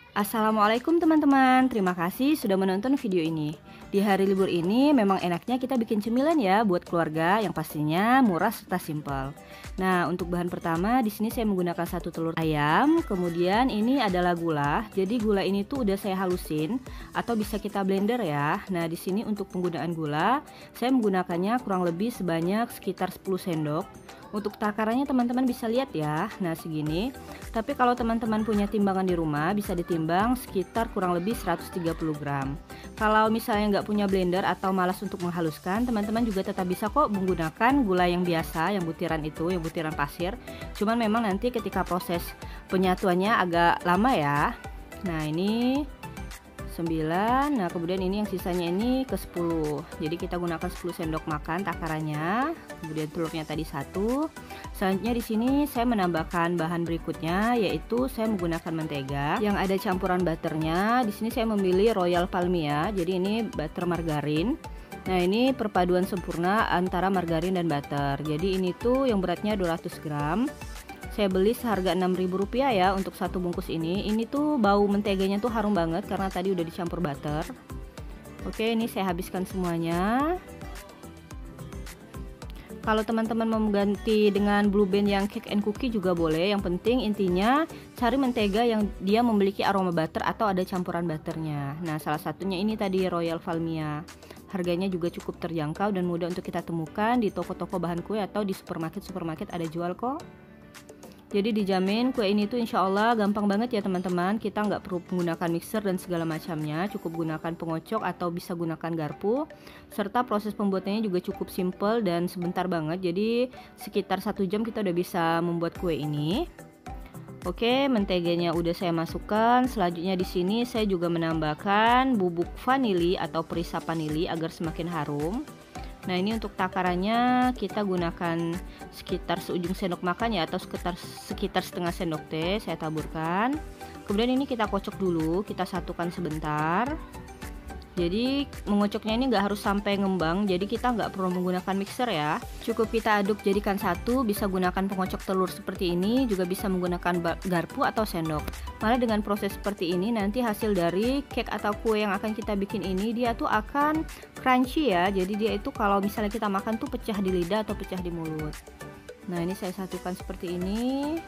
Assalamualaikum teman-teman, terima kasih sudah menonton video ini. Di hari libur ini memang enaknya kita bikin cemilan ya buat keluarga yang pastinya murah serta simpel. Nah, untuk bahan pertama di sini saya menggunakan 1 telur ayam, kemudian ini adalah gula. Jadi gula ini tuh udah saya halusin atau bisa kita blender ya. Nah, di sini untuk penggunaan gula, saya menggunakannya kurang lebih sebanyak sekitar 10 sendok. Untuk takarannya teman-teman bisa lihat ya. Nah, segini. Tapi kalau teman-teman punya timbangan di rumah bisa ditimbang sekitar kurang lebih 130 gram. Kalau misalnya nggak punya blender atau malas untuk menghaluskan, teman-teman juga tetap bisa kok menggunakan gula yang biasa, yang butiran itu, yang butiran pasir. Cuman memang nanti ketika proses penyatuannya agak lama ya. Nah, ini 9. Nah, kemudian ini yang sisanya ini ke 10. Jadi kita gunakan 10 sendok makan takarannya. Kemudian telurnya tadi 1. Selanjutnya di sini saya menambahkan bahan berikutnya, yaitu saya menggunakan mentega yang ada campuran butternya. Di sini saya memilih Royal Palmia. Jadi ini butter margarin. Nah, ini perpaduan sempurna antara margarin dan butter. Jadi ini tuh yang beratnya 200 gram. Saya beli seharga Rp6.000 ya untuk satu bungkus ini. Ini tuh bau menteganya tuh harum banget karena tadi udah dicampur butter. Oke, ini saya habiskan semuanya. Kalau teman-teman mau mengganti dengan Blue Band yang cake and cookie juga boleh. Yang penting intinya cari mentega yang dia memiliki aroma butter atau ada campuran butternya. Nah, salah satunya ini tadi Royal Palmia. Harganya juga cukup terjangkau dan mudah untuk kita temukan di toko-toko bahan kue atau di supermarket ada jual kok. Jadi dijamin kue ini tuh insya Allah gampang banget ya teman-teman. Kita nggak perlu menggunakan mixer dan segala macamnya, cukup gunakan pengocok atau bisa gunakan garpu. Serta proses pembuatannya juga cukup simple dan sebentar banget. Jadi sekitar 1 jam kita udah bisa membuat kue ini. Oke, menteganya udah saya masukkan. Selanjutnya di sini saya juga menambahkan bubuk vanili atau perisa vanili agar semakin harum. Nah, ini untuk takarannya kita gunakan sekitar seujung sendok makan ya, atau sekitar setengah sendok teh saya taburkan. Kemudian ini kita kocok dulu, kita satukan sebentar. Jadi mengocoknya ini nggak harus sampai ngembang, jadi kita nggak perlu menggunakan mixer ya. Cukup kita aduk jadikan satu, bisa gunakan pengocok telur seperti ini, juga bisa menggunakan garpu atau sendok. Malah dengan proses seperti ini nanti hasil dari cake atau kue yang akan kita bikin ini dia tuh akan crunchy ya. Jadi dia itu kalau misalnya kita makan tuh pecah di lidah atau pecah di mulut. Nah, ini saya satukan seperti ini.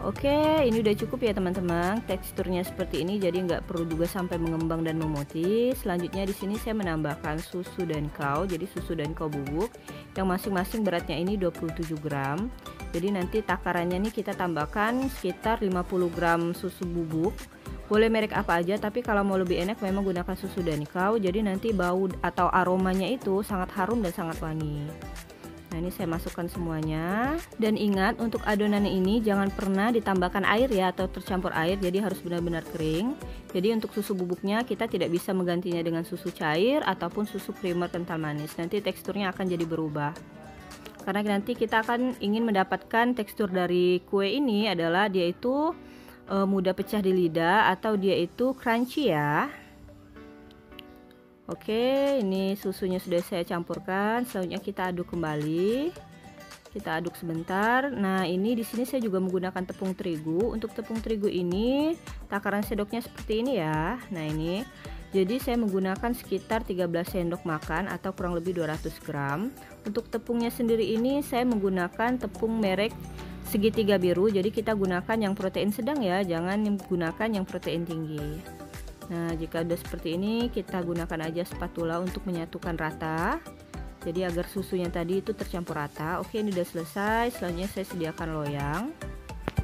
Oke, ini udah cukup ya teman-teman. Teksturnya seperti ini, jadi nggak perlu juga sampai mengembang dan memutih. Selanjutnya di sini saya menambahkan susu dan kau. Jadi susu dan kau bubuk yang masing-masing beratnya ini 27 gram. Jadi nanti takarannya nih kita tambahkan sekitar 50 gram susu bubuk. Boleh merek apa aja, tapi kalau mau lebih enak memang gunakan susu dan kau. Jadi nanti bau atau aromanya itu sangat harum dan sangat wangi. Nah, ini saya masukkan semuanya. Dan ingat untuk adonan ini jangan pernah ditambahkan air ya atau tercampur air, jadi harus benar-benar kering. Jadi untuk susu bubuknya kita tidak bisa menggantinya dengan susu cair ataupun susu creamer kental manis. Nanti teksturnya akan jadi berubah. Karena nanti kita akan ingin mendapatkan tekstur dari kue ini adalah dia itu mudah pecah di lidah atau dia itu crunchy ya. Oke, ini susunya sudah saya campurkan. Selanjutnya kita aduk kembali. Kita aduk sebentar. Nah, ini di sini saya juga menggunakan tepung terigu. Untuk tepung terigu ini takaran sendoknya seperti ini ya. Nah, ini. Jadi saya menggunakan sekitar 13 sendok makan atau kurang lebih 200 gram. Untuk tepungnya sendiri ini saya menggunakan tepung merek segitiga biru. Jadi kita gunakan yang protein sedang ya, jangan menggunakan yang protein tinggi. Nah, jika udah seperti ini kita gunakan aja spatula untuk menyatukan rata. Jadi agar susunya tadi itu tercampur rata. Oke, ini udah selesai. Selanjutnya saya sediakan loyang.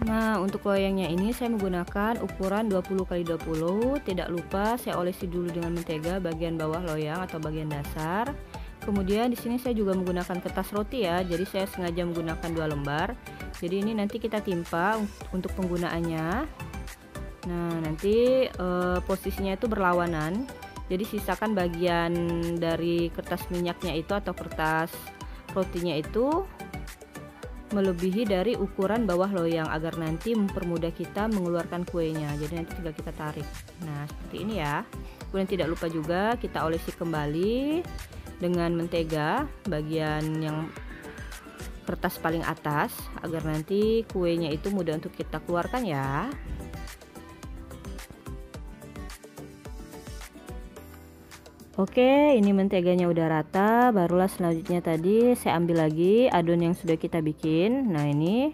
Nah, untuk loyangnya ini saya menggunakan ukuran 20x20. Tidak lupa saya olesi dulu dengan mentega bagian bawah loyang atau bagian dasar. Kemudian di sini saya juga menggunakan kertas roti ya. Jadi saya sengaja menggunakan 2 lembar. Jadi ini nanti kita timpa untuk penggunaannya. Nah, nanti posisinya itu berlawanan. Jadi sisakan bagian dari kertas minyaknya itu atau kertas rotinya itu melebihi dari ukuran bawah loyang agar nanti mempermudah kita mengeluarkan kuenya. Jadi nanti tinggal kita tarik. Nah, seperti ini ya. Kemudian tidak lupa juga kita olesi kembali dengan mentega bagian yang kertas paling atas agar nanti kuenya itu mudah untuk kita keluarkan ya. Oke, ini menteganya udah rata, barulah selanjutnya tadi saya ambil lagi adon yang sudah kita bikin. Nah, ini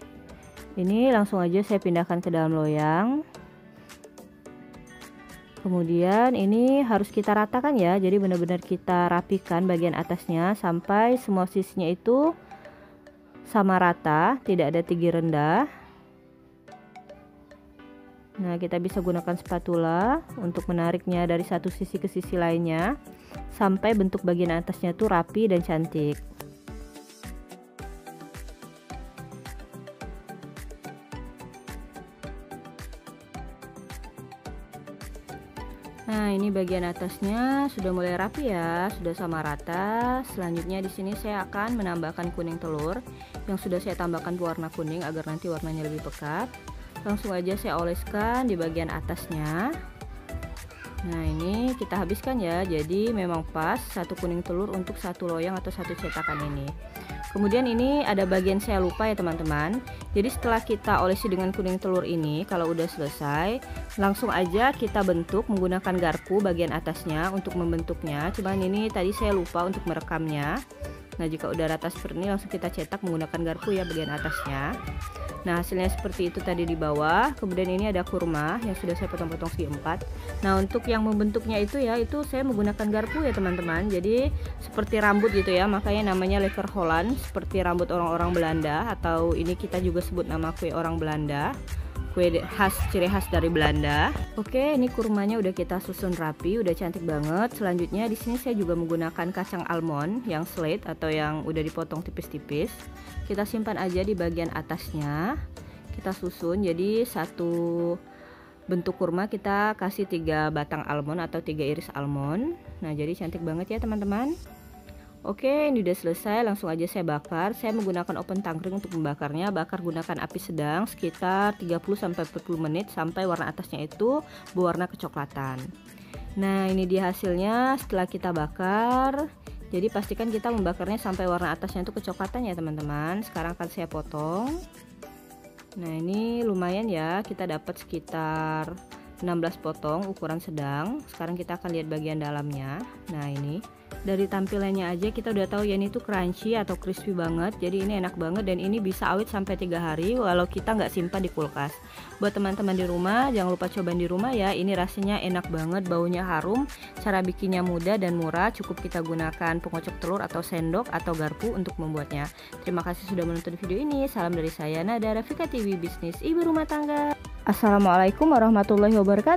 langsung aja saya pindahkan ke dalam loyang. Kemudian ini harus kita ratakan ya, jadi benar-benar kita rapikan bagian atasnya sampai semua sisinya itu sama rata, tidak ada tinggi rendah. Nah, kita bisa gunakan spatula untuk menariknya dari satu sisi ke sisi lainnya sampai bentuk bagian atasnya tuh rapi dan cantik. Nah, ini bagian atasnya sudah mulai rapi ya, sudah sama rata. Selanjutnya di sini saya akan menambahkan kuning telur yang sudah saya tambahkan pewarna kuning agar nanti warnanya lebih pekat. Langsung aja saya oleskan di bagian atasnya. Nah, ini kita habiskan ya, jadi memang pas satu kuning telur untuk satu loyang atau satu cetakan ini. Kemudian ini ada bagian saya lupa ya teman-teman. Jadi setelah kita olesi dengan kuning telur ini, kalau udah selesai, langsung aja kita bentuk menggunakan garpu bagian atasnya untuk membentuknya. Cuman ini tadi saya lupa untuk merekamnya. Nah, jika udah rata seperti ini langsung kita cetak menggunakan garpu ya bagian atasnya. Nah, hasilnya seperti itu tadi di bawah. Kemudian ini ada kurma yang sudah saya potong-potong segi 4. Nah, untuk yang membentuknya itu ya, itu saya menggunakan garpu ya teman-teman. Jadi seperti rambut gitu ya, makanya namanya lever Holland, seperti rambut orang-orang Belanda, atau ini kita juga sebut nama kue orang Belanda. Kue khas, ciri khas dari Belanda. Oke, ini kurmanya udah kita susun rapi, udah cantik banget. Selanjutnya di sini saya juga menggunakan kacang almond yang slate atau yang udah dipotong tipis-tipis. Kita simpan aja di bagian atasnya. Kita susun jadi satu bentuk kurma kita kasih 3 batang almond atau 3 iris almond. Nah, jadi cantik banget ya teman-teman. Oke, ini udah selesai, langsung aja saya bakar. Saya menggunakan oven tangkring untuk membakarnya. Bakar gunakan api sedang sekitar 30-40 menit sampai warna atasnya itu berwarna kecoklatan. Nah, ini dia hasilnya setelah kita bakar. Jadi pastikan kita membakarnya sampai warna atasnya itu kecoklatan ya teman-teman. Sekarang akan saya potong. Nah, ini lumayan ya, kita dapat sekitar 16 potong ukuran sedang. Sekarang kita akan lihat bagian dalamnya. Nah, ini dari tampilannya aja kita udah tahu ya, ini tuh crunchy atau crispy banget. Jadi ini enak banget dan ini bisa awet sampai 3 hari walau kita nggak simpan di kulkas. Buat teman-teman di rumah jangan lupa cobain di rumah ya. Ini rasanya enak banget, baunya harum, cara bikinnya mudah dan murah. Cukup kita gunakan pengocok telur atau sendok atau garpu untuk membuatnya. Terima kasih sudah menonton video ini. Salam dari saya Nada Rafika TV Bisnis Ibu Rumah Tangga. Assalamualaikum warahmatullahi wabarakatuh.